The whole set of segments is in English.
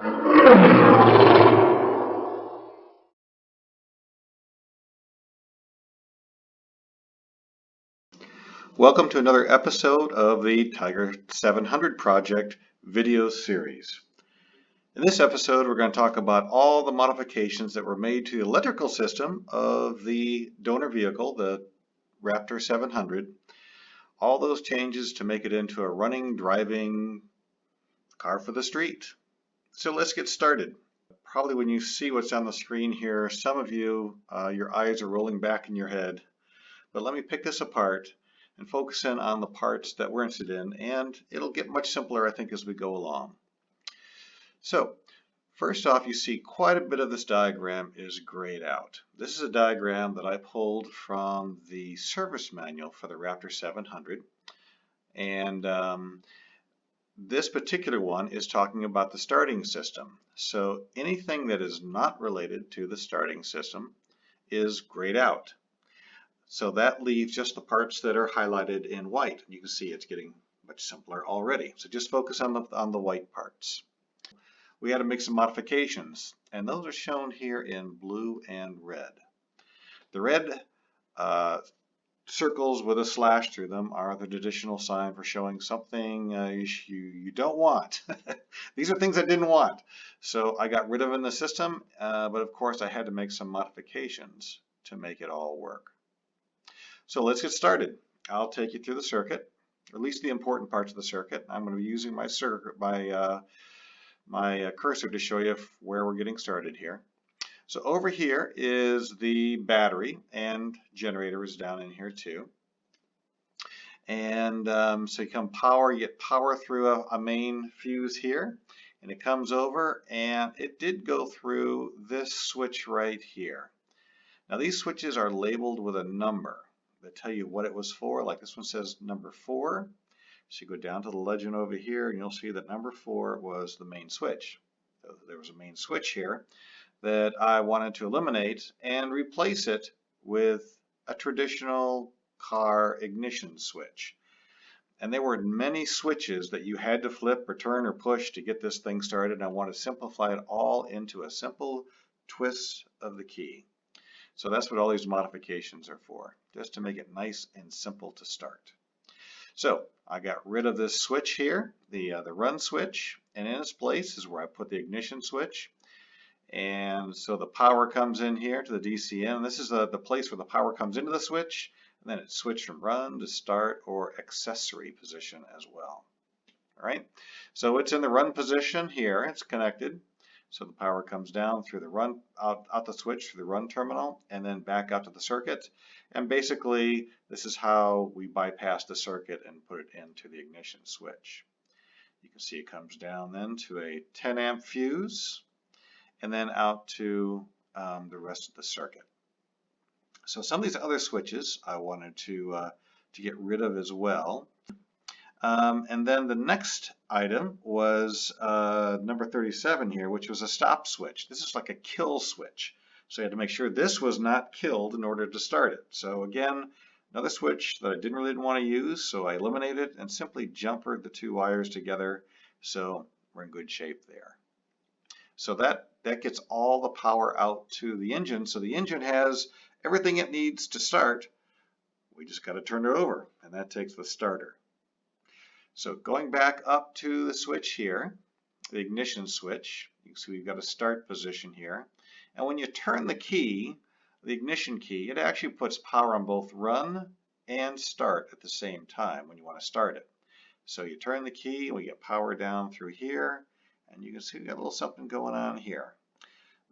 Welcome to another episode of the Tiger 700 Project video series. In this episode, we're going to talk about all the modifications that were made to the electrical system of the donor vehicle, the Raptor 700. All those changes to make it into a running, driving car for the street. So let's get started. Probably when you see what's on the screen here, some of you, your eyes are rolling back in your head. But let me pick this apart and focus in on the parts that we're interested in, and it'll get much simpler, I think, as we go along. So first off, you see quite a bit of this diagram is grayed out. This is a diagram that I pulled from the service manual for the Raptor 700, and this particular one is talking about the starting system. So anything that is not related to the starting system is grayed out. So that leaves just the parts that are highlighted in white. You can see it's getting much simpler already. So just focus on the white parts. We had to make some modifications, and those are shown here in blue and red. The red circles with a slash through them are the traditional sign for showing something you don't want. These are things I didn't want. So I got rid of in the system, but of course I had to make some modifications to make it all work. So let's get started. I'll take you through the circuit, or at least the important parts of the circuit. I'm going to be using my cursor to show you where we're getting started here. So over here is the battery, and generator is down in here too. And so you get power through a main fuse here, and it comes over, and it did go through this switch right here. Now these switches are labeled with a number that tell you what it was for. Like this one says number 4. So you go down to the legend over here and you'll see that number 4 was the main switch. So there was a main switch here that I wanted to eliminate and replace it with a traditional car ignition switch. And there were many switches that you had to flip or turn or push to get this thing started, and I want to simplify it all into a simple twist of the key. So that's what all these modifications are for, just to make it nice and simple to start. So I got rid of this switch here, the run switch, and in its place is where I put the ignition switch. And so the power comes in here to the DCM. This is the place where the power comes into the switch, and then it's switched from run to start or accessory position as well. All right, so it's in the run position here, it's connected. So the power comes down through the run, out the switch through the run terminal, and then back out to the circuit. And basically, this is how we bypass the circuit and put it into the ignition switch. You can see it comes down then to a 10 amp fuse, and then out to the rest of the circuit. So some of these other switches I wanted to get rid of as well. And then the next item was number 37 here, which was a stop switch. This is like a kill switch. So you had to make sure this was not killed in order to start it. So again, another switch that I really didn't want to use, so I eliminated it and simply jumpered the two wires together. So we're in good shape there. So that gets all the power out to the engine. So the engine has everything it needs to start. We just got to turn it over, and that takes the starter. So going back up to the switch here, the ignition switch, you can see we've got a start position here. And when you turn the key, the ignition key, it actually puts power on both run and start at the same time when you want to start it. So you turn the key, and we get power down through here, and you can see we got a little something going on here.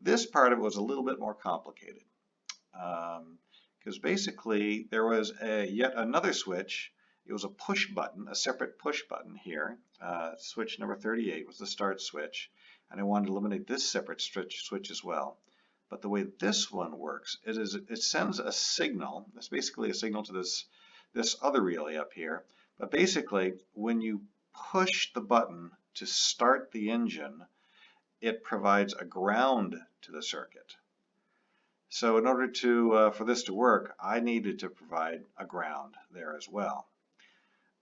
This part of it was a little bit more complicated because basically there was yet another switch. It was a push button, a separate push button here. Switch number 38 was the start switch, and I wanted to eliminate this separate switch as well. But the way this one works is it sends a signal. It's basically a signal to this other relay up here. But basically, when you push the button to start the engine, it provides a ground to the circuit. So in order to for this to work, I needed to provide a ground there as well.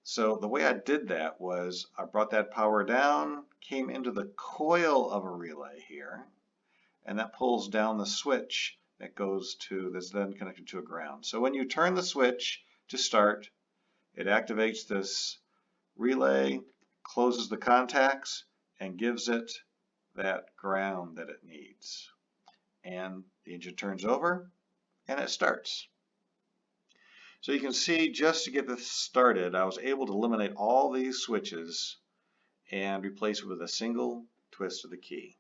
So the way I did that was I brought that power down, came into the coil of a relay here, and that pulls down the switch that goes to, that's then connected to a ground. So when you turn the switch to start, it activates this relay, closes the contacts, and gives it that ground that it needs. And the engine turns over and it starts. So you can see, just to get this started, I was able to eliminate all these switches and replace it with a single twist of the key.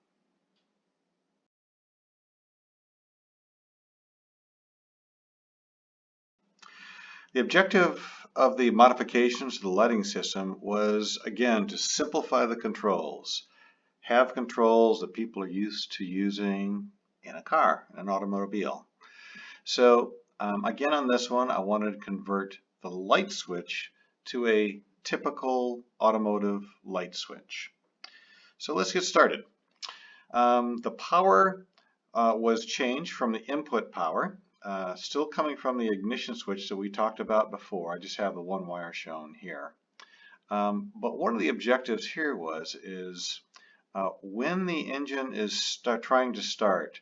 The objective of the modifications to the lighting system was, again, to simplify the controls. Have controls that people are used to using in a car, in an automobile. So again, on this one, I wanted to convert the light switch to a typical automotive light switch. So let's get started. The power was changed from the input power, still coming from the ignition switch that we talked about before. I just have the one wire shown here. But one of the objectives here is when the engine is trying to start,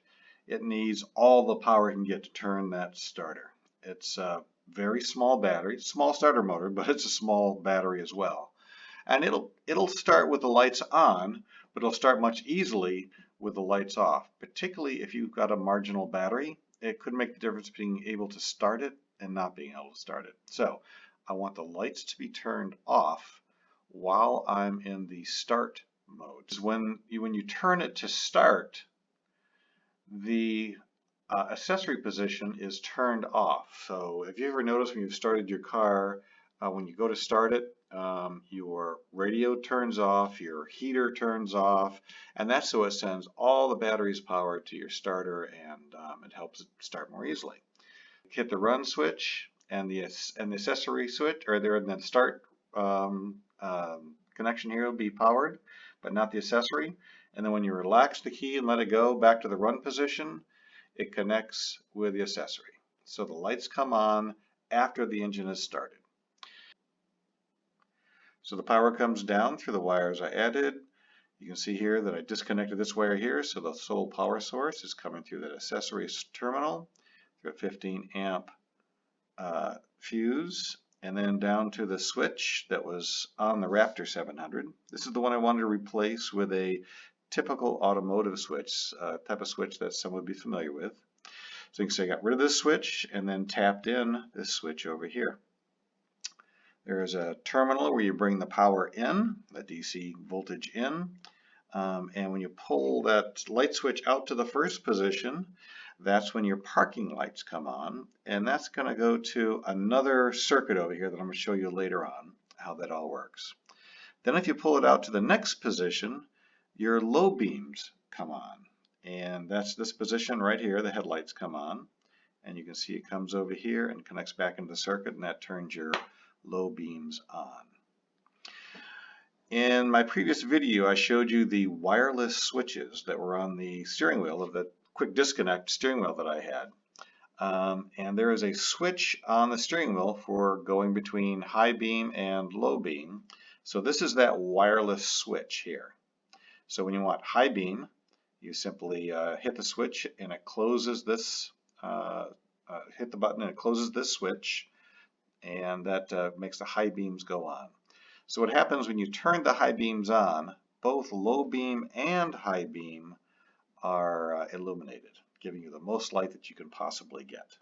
it needs all the power it can get to turn that starter. It's a very small battery, small starter motor, but it's a small battery as well. And it'll start with the lights on, but it'll start much easily with the lights off. Particularly if you've got a marginal battery, it could make the difference being able to start it and not being able to start it. So I want the lights to be turned off while I'm in the start mode. When you turn it to start, the accessory position is turned off. So if you ever noticed when you've started your car, when you go to start it, your radio turns off, your heater turns off, and that's so it sends all the battery's power to your starter, and it helps it start more easily. Hit the run switch and the accessory switch, or the start connection here will be powered, but not the accessory. And then when you relax the key and let it go back to the run position, it connects with the accessory. So the lights come on after the engine is started. So the power comes down through the wires I added. You can see here that I disconnected this wire here, so the sole power source is coming through that accessory terminal through a 15 amp fuse, and then down to the switch that was on the Raptor 700. This is the one I wanted to replace with a typical automotive switch, type of switch that some would be familiar with. So you can see I got rid of this switch and then tapped in this switch over here. There is a terminal where you bring the power in, the DC voltage in, and when you pull that light switch out to the first position, that's when your parking lights come on, and that's going to go to another circuit over here that I'm going to show you later on how that all works. Then if you pull it out to the next position, your low beams come on, and that's this position right here. The headlights come on, and you can see it comes over here and connects back into the circuit, and that turns your low beams on. In my previous video, I showed you the wireless switches that were on the steering wheel of the quick disconnect steering wheel that I had. And there is a switch on the steering wheel for going between high beam and low beam. So this is that wireless switch here. So when you want high beam, you simply hit the switch and it closes this, hit the button and it closes this switch, and that makes the high beams go on. So what happens when you turn the high beams on, both low beam and high beam are illuminated, giving you the most light that you can possibly get.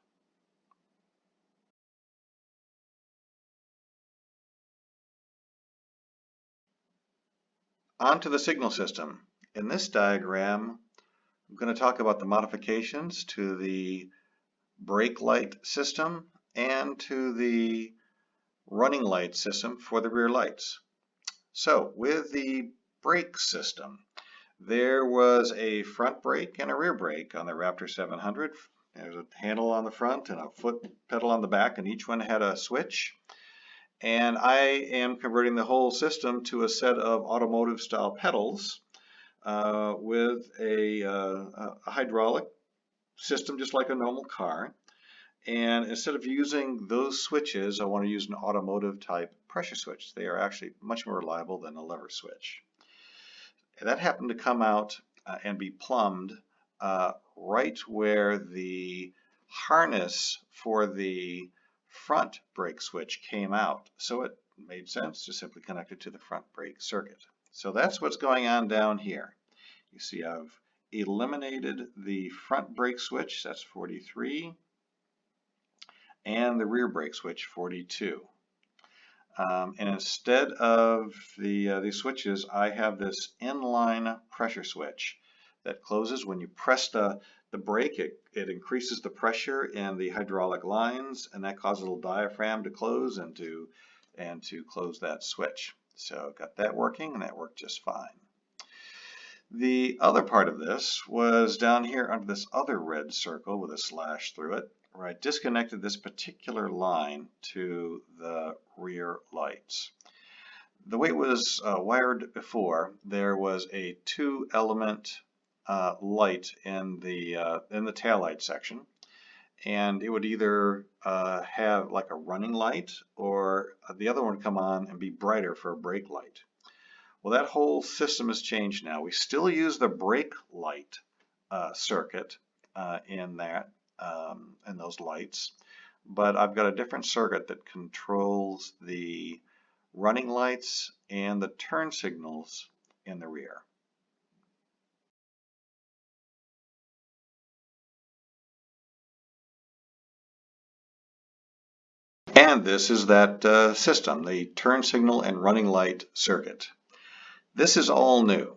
On to the signal system. In this diagram, I'm going to talk about the modifications to the brake light system and to the running light system for the rear lights. So with the brake system, there was a front brake and a rear brake on the Raptor 700. There's a handle on the front and a foot pedal on the back, and each one had a switch. And I am converting the whole system to a set of automotive style pedals with a hydraulic system just like a normal car. And instead of using those switches, I want to use an automotive type pressure switch. They are actually much more reliable than a lever switch. And that happened to come out and be plumbed right where the harness for the front brake switch came out. So it made sense to simply connect it to the front brake circuit. So that's what's going on down here. You see I've eliminated the front brake switch, that's 43, and the rear brake switch, 42. And instead of these switches, I have this inline pressure switch that closes when you press the brake. It increases the pressure in the hydraulic lines, and that causes a little diaphragm to close and to close that switch. So got that working, and that worked just fine. The other part of this was down here under this other red circle with a slash through it, where I disconnected this particular line to the rear lights. The way it was wired before, there was a 2-element light in the taillight section, and it would either have like a running light, or the other one would come on and be brighter for a brake light. Well, that whole system has changed now. We still use the brake light circuit in those lights, but I've got a different circuit that controls the running lights and the turn signals in the rear. And this is that system, the turn signal and running light circuit. This is all new.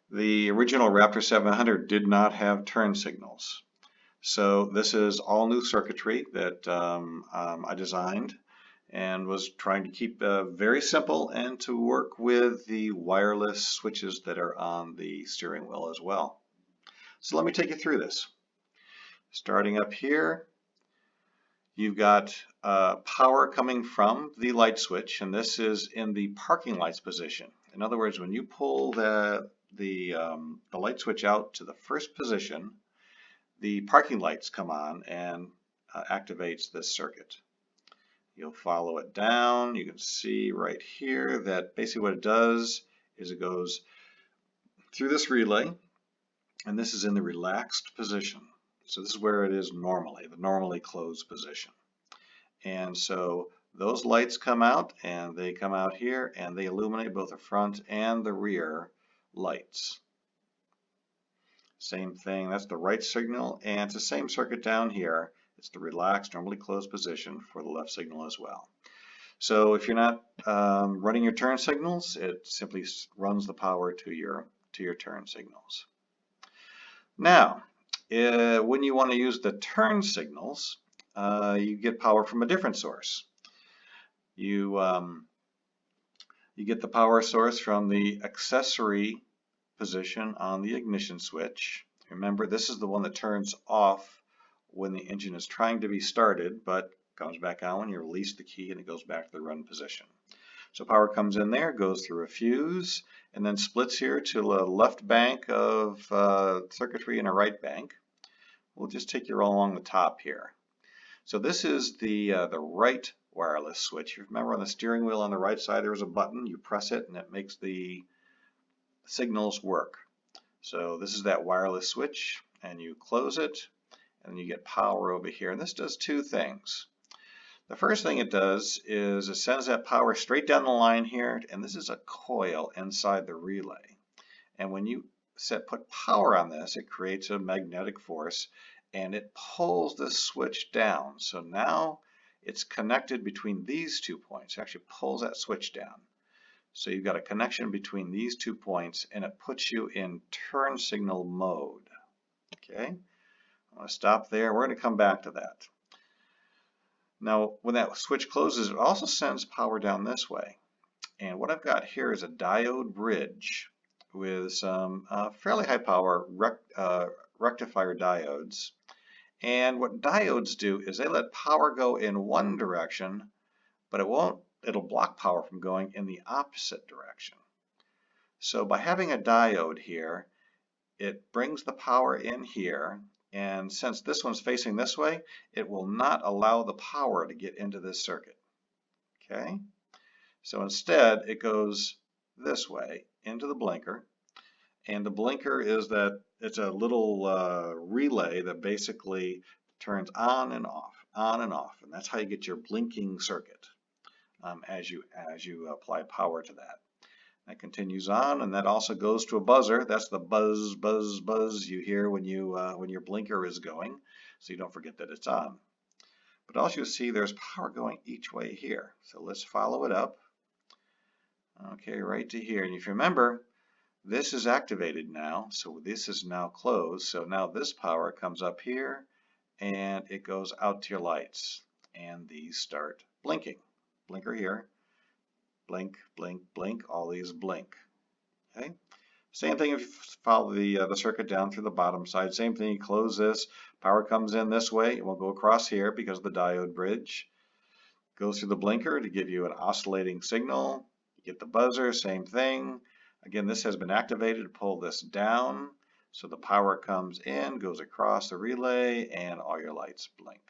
The original Raptor 700 did not have turn signals. So this is all new circuitry that I designed and was trying to keep very simple and to work with the wireless switches that are on the steering wheel as well. So let me take you through this. Starting up here, you've got power coming from the light switch, and this is in the parking lights position. In other words, when you pull the light switch out to the first position, the parking lights come on and activates this circuit. You'll follow it down. You can see right here that basically what it does is it goes through this relay, and this is in the relaxed position. So this is where it is normally, the normally closed position. And so those lights come out, and they come out here, and they illuminate both the front and the rear lights. Same thing, that's the right signal, and it's the same circuit down here. It's the relaxed, normally closed position for the left signal as well. So if you're not running your turn signals, it simply runs the power to your turn signals. Now, when you want to use the turn signals, you get power from a different source. You get the power source from the accessory position on the ignition switch. Remember, this is the one that turns off when the engine is trying to be started, but comes back on when you release the key and it goes back to the run position. So power comes in there, goes through a fuse, and then splits here to a left bank of circuitry and a right bank. We'll just take you all along the top here. So this is the right wireless switch. You remember on the steering wheel on the right side there was a button. You press it and it makes the signals work. So this is that wireless switch, and you close it and you get power over here. And this does two things. The first thing it does is it sends that power straight down the line here, and this is a coil inside the relay. And when you put power on this, it creates a magnetic force and it pulls the switch down. So now it's connected between these 2 points. It actually pulls that switch down. So you've got a connection between these 2 points, and it puts you in turn signal mode. Okay, I'm going to stop there. We're going to come back to that. Now, when that switch closes, it also sends power down this way. And what I've got here is a diode bridge with some fairly high power rectifier diodes. And what diodes do is they let power go in one direction, but it'll block power from going in the opposite direction. So by having a diode here, it brings the power in here, And since this one's facing this way, it will not allow the power to get into this circuit. Okay? So instead, it goes this way into the blinker. And the blinker is that it's a little relay that basically turns on and off, on and off. And that's how you get your blinking circuit as you apply power to that. That continues on, and that also goes to a buzzer. That's the buzz, buzz, buzz you hear when your blinker is going, so you don't forget that it's on. But also you see there's power going each way here. So let's follow it up. Okay, right to here. And if you remember, this is activated now, so this is now closed. So now this power comes up here, and it goes out to your lights, and these start blinking. Blinker here. Blink, blink, blink, all these blink. Okay. Same thing if you follow the circuit down through the bottom side. Same thing, you close this, power comes in this way, it will go across here because of the diode bridge. Goes through the blinker to give you an oscillating signal. You get the buzzer, same thing. Again, this has been activated to pull this down. So the power comes in, goes across the relay, and all your lights blink.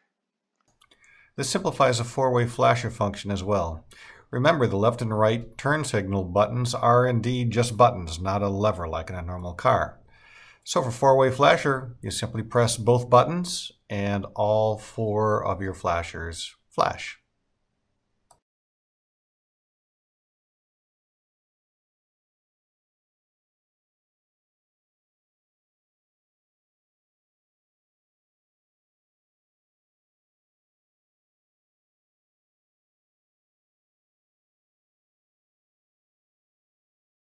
This simplifies a four-way flasher function as well. Remember, the left and right turn signal buttons are indeed just buttons, not a lever like in a normal car. So for four-way flasher, you simply press both buttons and all four of your flashers flash.